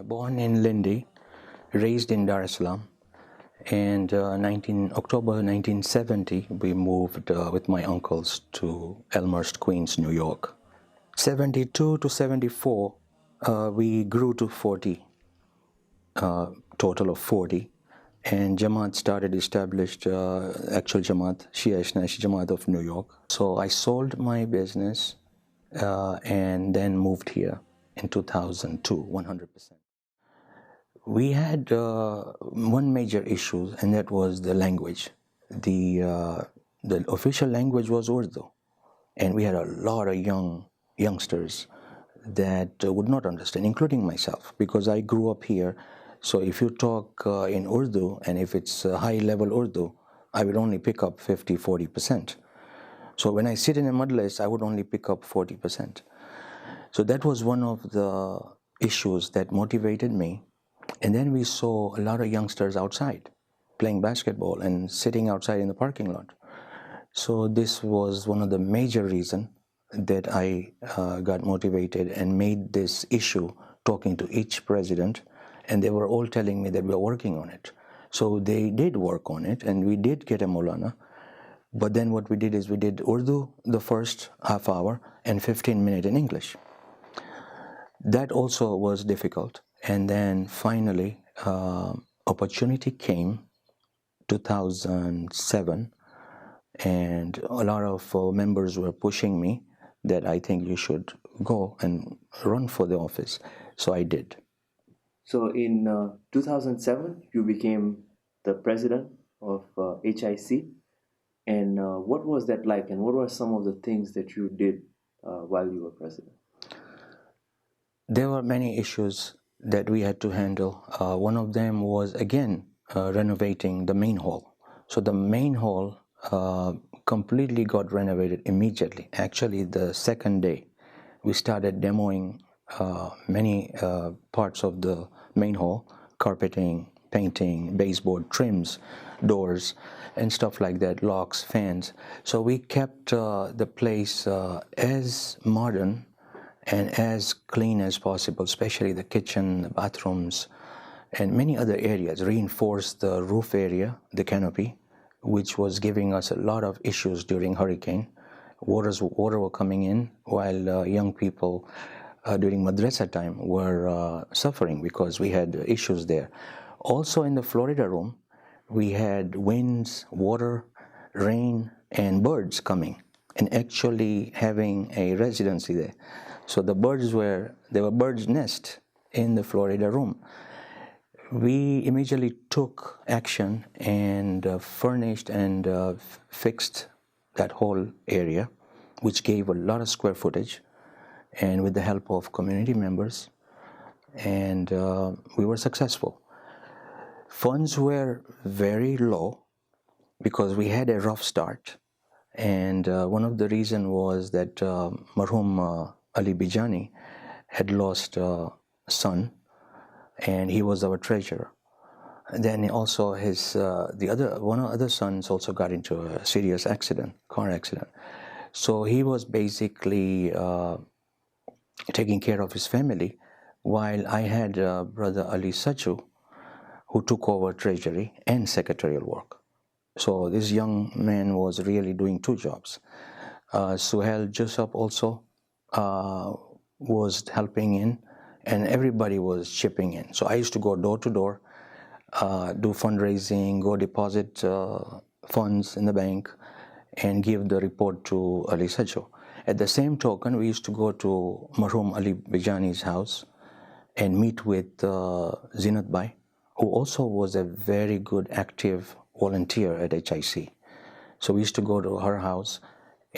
Born in Lindi, raised in Dar es Salaam, and October 1970 we moved with my uncles to Elmhurst, Queens, New York. 72 to 74 we grew to 40, total of 40, and Jamaat established actual Jamaat, Shia Isnaish Jamaat of New York. So I sold my business and then moved here in 2002, 100%. We had one major issue, and that was the language. The official language was Urdu, and we had a lot of youngsters that would not understand, including myself, because I grew up here. So if you talk in Urdu, and if it's high-level Urdu, I would only pick up 50–40%. So when I sit in a majlis, I would only pick up 40%. So that was one of the issues that motivated me. And then we saw a lot of youngsters outside playing basketball and sitting outside in the parking lot. So this was one of the major reasons that I got motivated and made this issue, talking to each president, and they were all telling me that we are working on it. So they did work on it, and we did get a Maulana. But then what we did is we did Urdu the first half hour and 15 minutes in English. That also was difficult. And then finally, opportunity came 2007, and a lot of members were pushing me that I think you should go and run for the office. So I did. So in 2007, you became the president of HIC. And what was that like, and what were some of the things that you did while you were president? There were many issues that we had to handle. One of them was, again, renovating the main hall. So the main hall completely got renovated immediately. Actually, the second day, we started demoing many parts of the main hall: carpeting, painting, baseboard, trims, doors, and stuff like that, locks, fans. So we kept the place as modern and as clean as possible, especially the kitchen, the bathrooms, and many other areas. Reinforced the roof area, the canopy, which was giving us a lot of issues during hurricane. Water were coming in, while young people during madrasa time were suffering because we had issues there. Also in the Florida room, we had winds, water, rain, and birds coming, and actually having a residency there. So there were birds' nest in the Florida room. We immediately took action and furnished and fixed that whole area, which gave a lot of square footage, and with the help of community members, and we were successful. Funds were very low because we had a rough start, and one of the reasons was that Marhum Ali Bijani had lost a son, and he was our treasurer. And then also one of the other sons also got into a serious car accident. So he was basically taking care of his family, while I had brother Ali Sachu, who took over treasury and secretarial work. So this young man was really doing two jobs. Suhail Joseph also was helping in, and everybody was chipping in. So I used to go door to door, do fundraising, go deposit funds in the bank, and give the report to Ali Sacho. At the same token, we used to go to Marhum Ali Bijani's house and meet with Zinat Bai, who also was a very good active volunteer at HIC. So we used to go to her house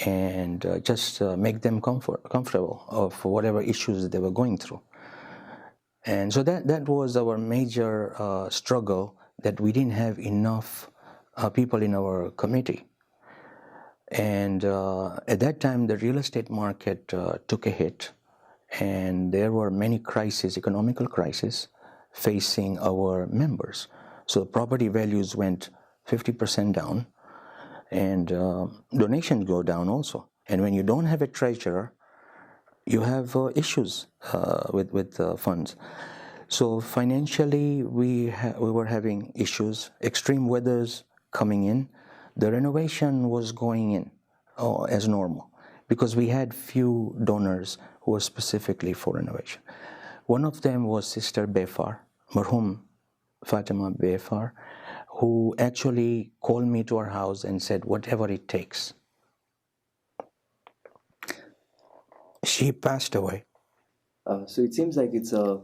and just make them comfortable of whatever issues they were going through. And so that was our major struggle, that we didn't have enough people in our committee. And at that time, the real estate market took a hit, and there were many economical crises facing our members. So property values went 50% down, and donations go down also. And when you don't have a treasurer, you have issues with funds. So financially, we were having issues, extreme weathers coming in. The renovation was going in as normal because we had few donors who were specifically for renovation. One of them was Sister Befar, Marhum Fatima Befar, who actually called me to our house and said, whatever it takes. She passed away. So it seems like it's a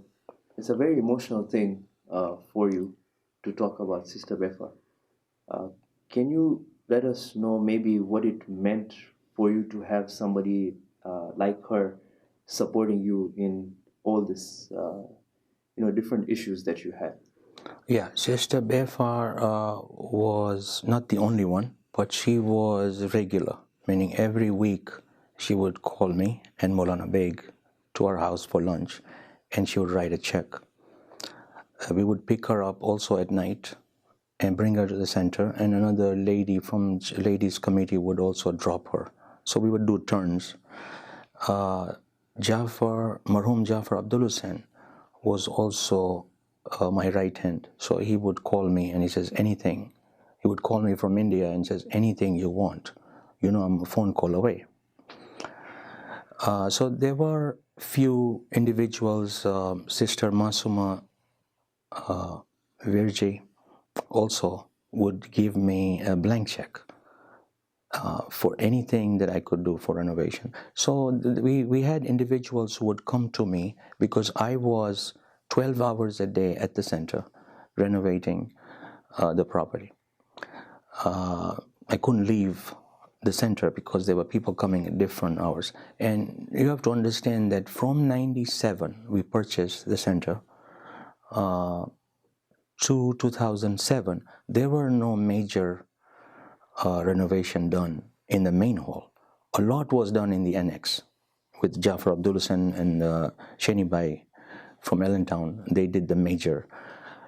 very emotional thing for you to talk about Sister Befa. Uh, can you let us know maybe what it meant for you to have somebody like her supporting you in all this, different issues that you had? Yeah, Sister Befar was not the only one, but she was regular, meaning every week she would call me and Molana Beg to our house for lunch, and she would write a check. We would pick her up also at night and bring her to the center, and another lady from ladies committee would also drop her. So we would do turns. Marhum Jafar Abdul Hussein was also my right hand. So he would call me and he says, anything. He would call me from India and says, anything you want. You know, I'm a phone call away. So there were few individuals, Sister Masuma Virji also would give me a blank check for anything that I could do for renovation. So we had individuals who would come to me because I was 12 hours a day at the center renovating the property. I couldn't leave the center because there were people coming at different hours. And you have to understand that from 97 we purchased the center to 2007, there were no major renovation done in the main hall. A lot was done in the annex with Jafar Abdul Hussein and Sheni Bai from Allentown. They did the major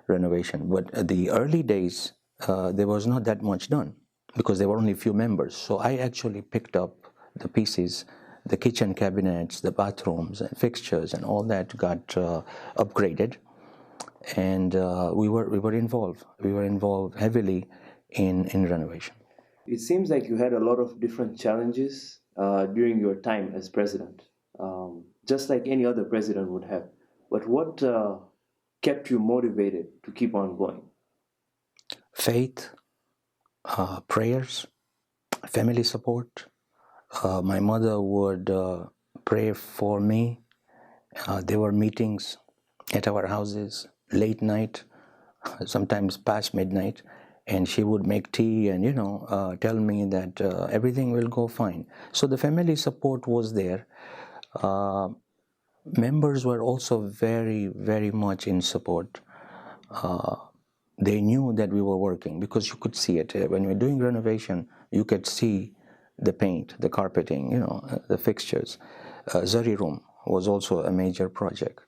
renovation. But the early days, there was not that much done because there were only a few members. So I actually picked up the pieces, the kitchen cabinets, the bathrooms and fixtures and all that got upgraded. And we were involved. We were involved heavily in renovation. It seems like you had a lot of different challenges during your time as president, just like any other president would have. But what kept you motivated to keep on going? Faith, prayers, family support. My mother would pray for me. There were meetings at our houses late night, sometimes past midnight, and she would make tea and tell me that everything will go fine. So the family support was there. Members were also very, very much in support. They knew that we were working because you could see it. When we were doing renovation, you could see the paint, the carpeting, the fixtures. Zari room was also a major project.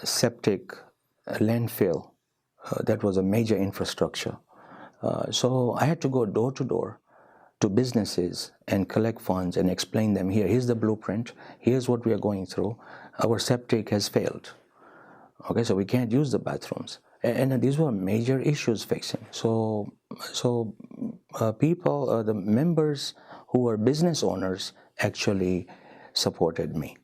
Septic, landfill, that was a major infrastructure. So I had to go door to door to businesses and collect funds and explain them, here's the blueprint, here's what we are going through. Our septic has failed. Okay, so we can't use the bathrooms. And these were major issues facing. So people, the members who were business owners actually supported me.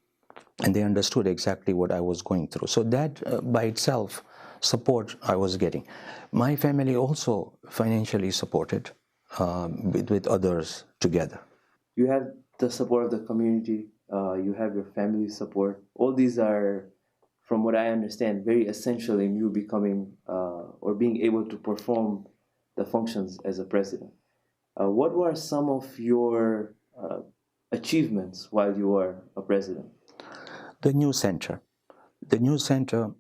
And they understood exactly what I was going through. So that by itself, support I was getting. My family also financially supported with others together. You have the support of the community, you have your family support. All these are, from what I understand, very essential in you becoming or being able to perform the functions as a president. What were some of your achievements while you were a president? The new center. The new center,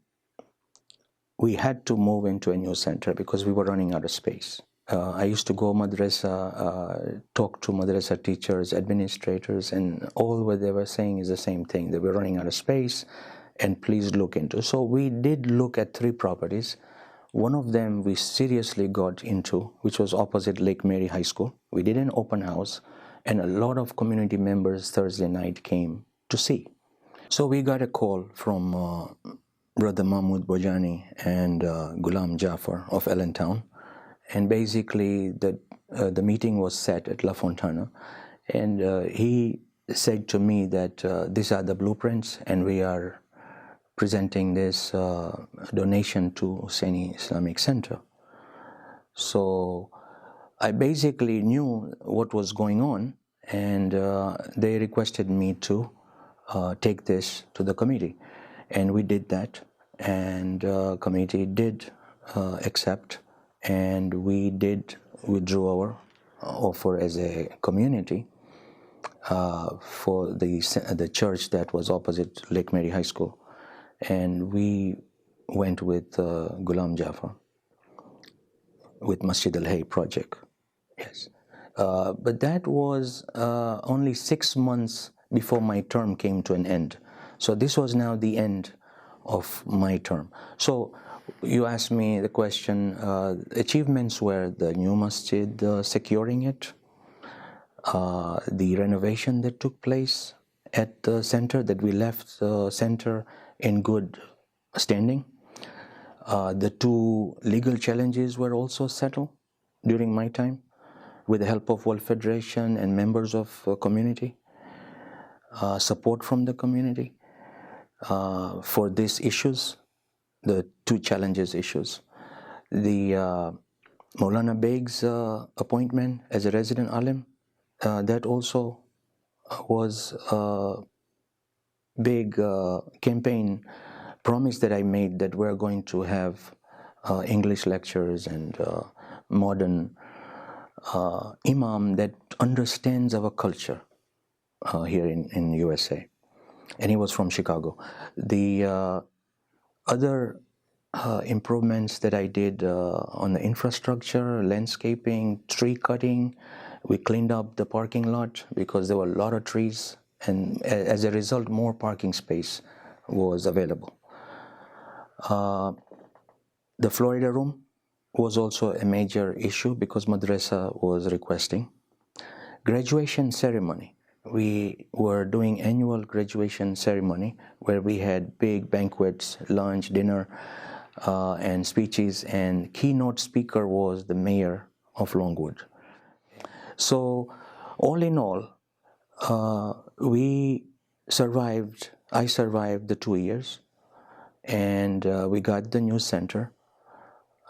we had to move into a new center because we were running out of space. I used to go madrasa, talk to madrasa teachers, administrators, and all what they were saying is the same thing. They were running out of space, and please look into. So we did look at 3 properties. One of them we seriously got into, which was opposite Lake Mary High School. We did an open house, and a lot of community members Thursday night came to see. So we got a call from Brother Mahmoud Bojani and Ghulam Jafar of Allentown. And basically the meeting was set at La Fontana, and he said to me that these are the blueprints and we are presenting this donation to Husseini Islamic Center. So I basically knew what was going on, and they requested me to take this to the committee, and we did that, and committee did accept, and we did withdraw our offer as a community for the church that was opposite Lake Mary High School, and we went with Ghulam Jafar with Masjid-Al-Hayy project. Yes, but that was only 6 months before my term came to an end. So this was now the end of my term. So you asked me the question, achievements were the new masjid, securing it, the renovation that took place at the center, that we left the center in good standing. The 2 legal challenges were also settled during my time with the help of World Federation and members of community, support from the community for these issues, the 2 challenges issues. The Maulana Beg's appointment as a resident alim, that also was a big campaign promise that I made, that we're going to have English lectures and modern imam that understands our culture here in USA. And he was from Chicago. The other improvements that I did on the infrastructure, landscaping, tree cutting, we cleaned up the parking lot because there were a lot of trees, and as a result more parking space was available. The Florida room was also a major issue because madrasa was requesting. Graduation ceremony. We were doing annual graduation ceremony where we had big banquets, lunch, dinner, and speeches, and keynote speaker was the mayor of Longwood. So all in all, I survived the 2 years, and we got the new center,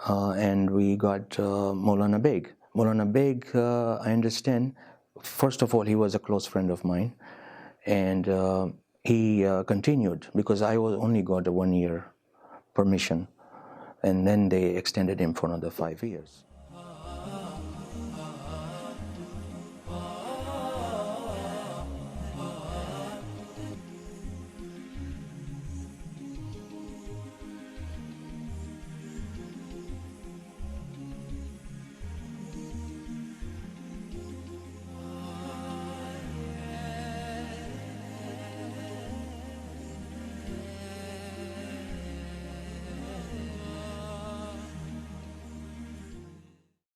and we got Maulana Beg. Maulana Beg, I understand, first of all, he was a close friend of mine, and he continued because I only got a 1-year permission, and then they extended him for another 5 years.